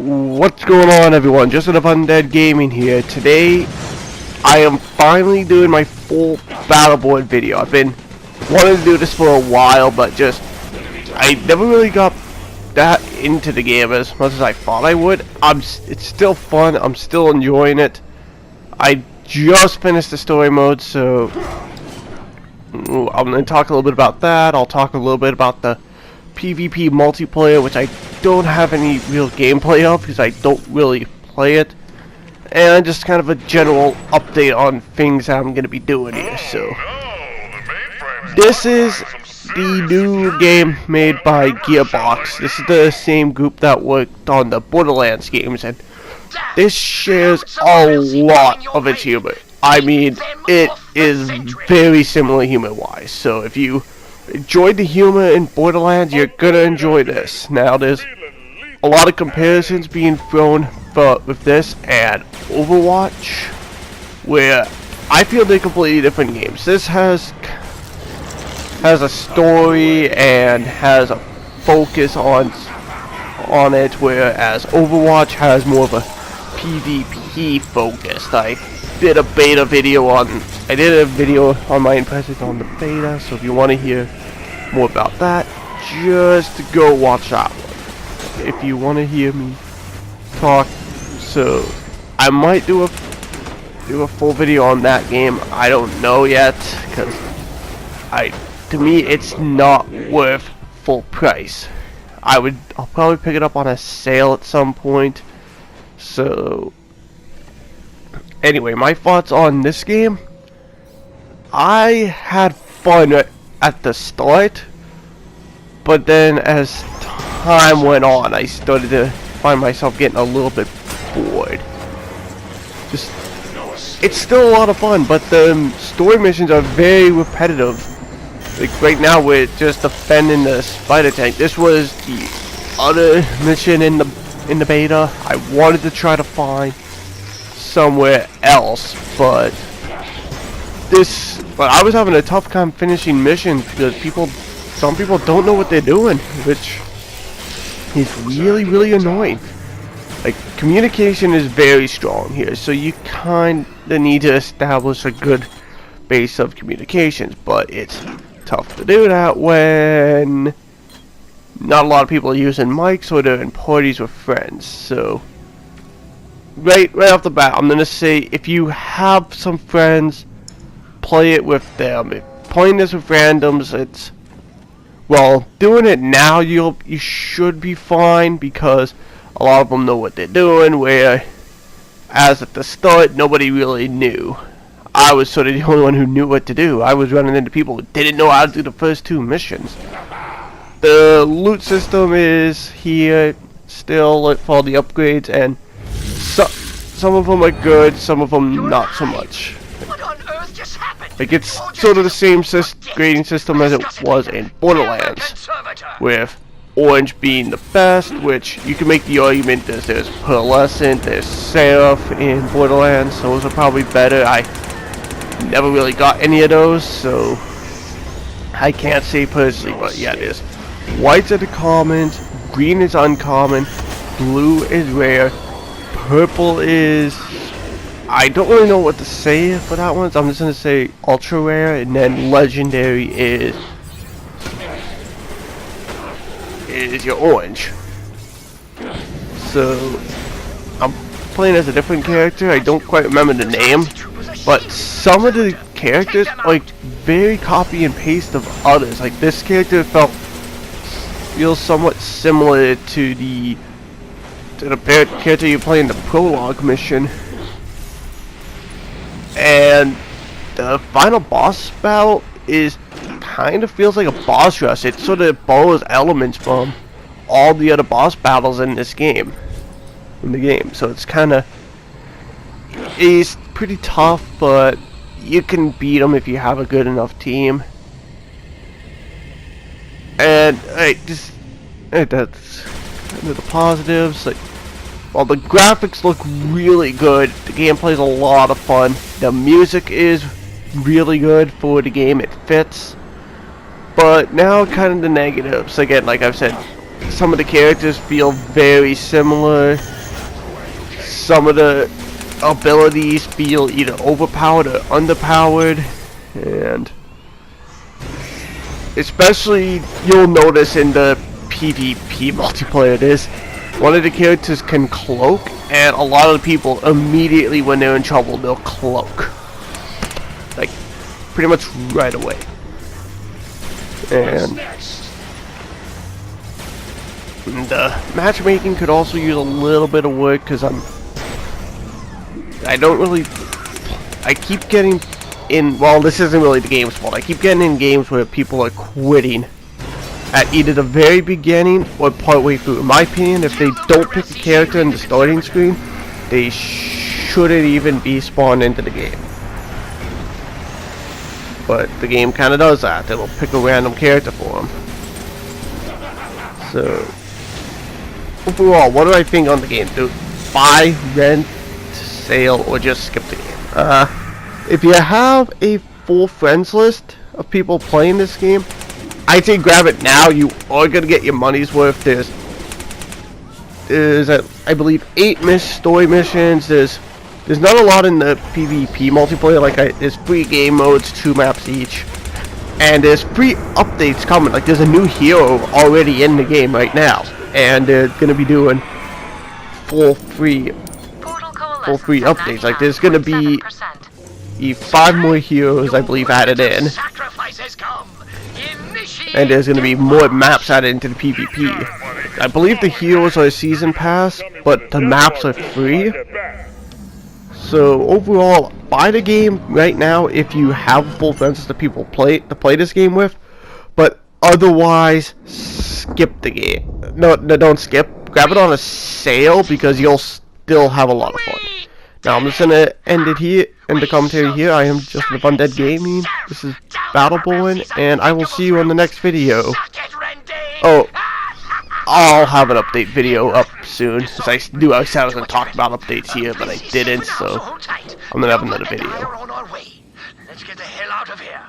What's going on, everyone? Just enough Undead Gaming here. Today I am finally doing my full Battleborn video. I've been wanting to do this for a while, but I never really got that into the game as much as I thought I would. It's still fun. I'm still enjoying it. I just finished the story mode, so I'm going to talk a little bit about that. I'll talk a little bit about the PvP multiplayer, which I don't have any real gameplay of because I don't really play it, and just kind of a general update on things I'm going to be doing here. So this is the new game made by Gearbox. This is the same group that worked on the Borderlands games, and this shares a lot of its humor. I mean, it is very similar humor-wise, so if you enjoyed the humor in Borderlands, you're gonna enjoy this. Now, there's a lot of comparisons being thrown with this and Overwatch, where I feel they're completely different games. This has a story and has a focus on it, whereas Overwatch has more of a PvP focus. I did a video on my impressions on the beta, so if you want to hear more about that, just go watch that one. If you want to hear me talk, so I might do a full video on that game. I don't know yet, because to me it's not worth full price. I'll probably pick it up on a sale at some point. So anyway, my thoughts on this game. I had fun at the start, but then as time went on, I started to find myself getting a little bit bored. It's still a lot of fun, but the story missions are very repetitive. Like right now, we're just defending the spider tank. This was the other mission in the beta. I wanted to try to find somewhere else, but I was having a tough time finishing missions because some people don't know what they're doing, which is really annoying. Like, communication is very strong here, so you kinda need to establish a good base of communications, but it's tough to do that when not a lot of people are using mics or they're in parties with friends. So right off the bat, I'm gonna say, if you have some friends, play it with them. Playing this with randoms, doing it now, you should be fine, because a lot of them know what they're doing, whereas at the start nobody really knew. I was sort of the only one who knew what to do. I was running into people who didn't know how to do the first two missions. The loot system is here still for all the upgrades, and some of them are good, some of them not so much. What on earth just happened? It gets sort of the same grading system as it was in Borderlands, with Orange being the best, which you can make the argument that there's Pearlescent, there's Seraph in Borderlands. Those are probably better. I never really got any of those, so I can't say personally, but yeah, there's whites are the commons, green is uncommon, blue is rare, purple is, I don't really know what to say for that one, so I'm just going to say ultra rare, and then legendary is your orange. So I'm playing as a different character. I don't quite remember the name, but some of the characters are like very copy and paste of others. Like this character feels somewhat similar to the character you play in the prologue mission. And the final boss battle kind of feels like a boss rush. It sort of borrows elements from all the other boss battles in the game. So it's pretty tough, but you can beat them if you have a good enough team. And that's the positives. Like, while the graphics look really good, the gameplay is a lot of fun. The music is really good for the game. It fits. But now, kind of the negatives. Again, like I've said, some of the characters feel very similar. Some of the abilities feel either overpowered or underpowered, and especially you'll notice in the PvP multiplayer this, one of the characters can cloak, and a lot of the people immediately when they're in trouble they'll cloak. Like pretty much right away. And the matchmaking could also use a little bit of work because I keep getting in, well, this isn't really the game's fault. I keep getting in games where people are quitting at either the very beginning or partway through. In my opinion, if they don't pick a character in the starting screen, they shouldn't even be spawned into the game. But the game kind of does that. They will pick a random character for them. So, overall, what do I think on the game? Do buy, rent, sale, or just skip the game? If you have a full friends list of people playing this game, I'd say grab it now. You are gonna get your money's worth. There's I believe 8 story missions. There's not a lot in the PvP multiplayer. Like there's free game modes, 2 maps each, and there's free updates coming. Like there's a new hero already in the game right now, and they're gonna be doing full free updates. Like there's gonna be 5 more heroes, I believe, added in, and there's gonna be more maps added into the PvP. I believe the heroes are a season pass, but the maps are free. So overall, buy the game right now if you have full friends to people to play this game with. But otherwise, skip the game. No, don't skip. Grab it on a sale because you'll still have a lot of fun. Now I'm just gonna end it here, end the commentary here. I am just Undead Gaming. This is Battleborn, and I will see you on the next video. Oh, I'll have an update video up soon, because I said I was going to talk about updates here, but I didn't, so I'm going to have another video. Let's get the hell out of here.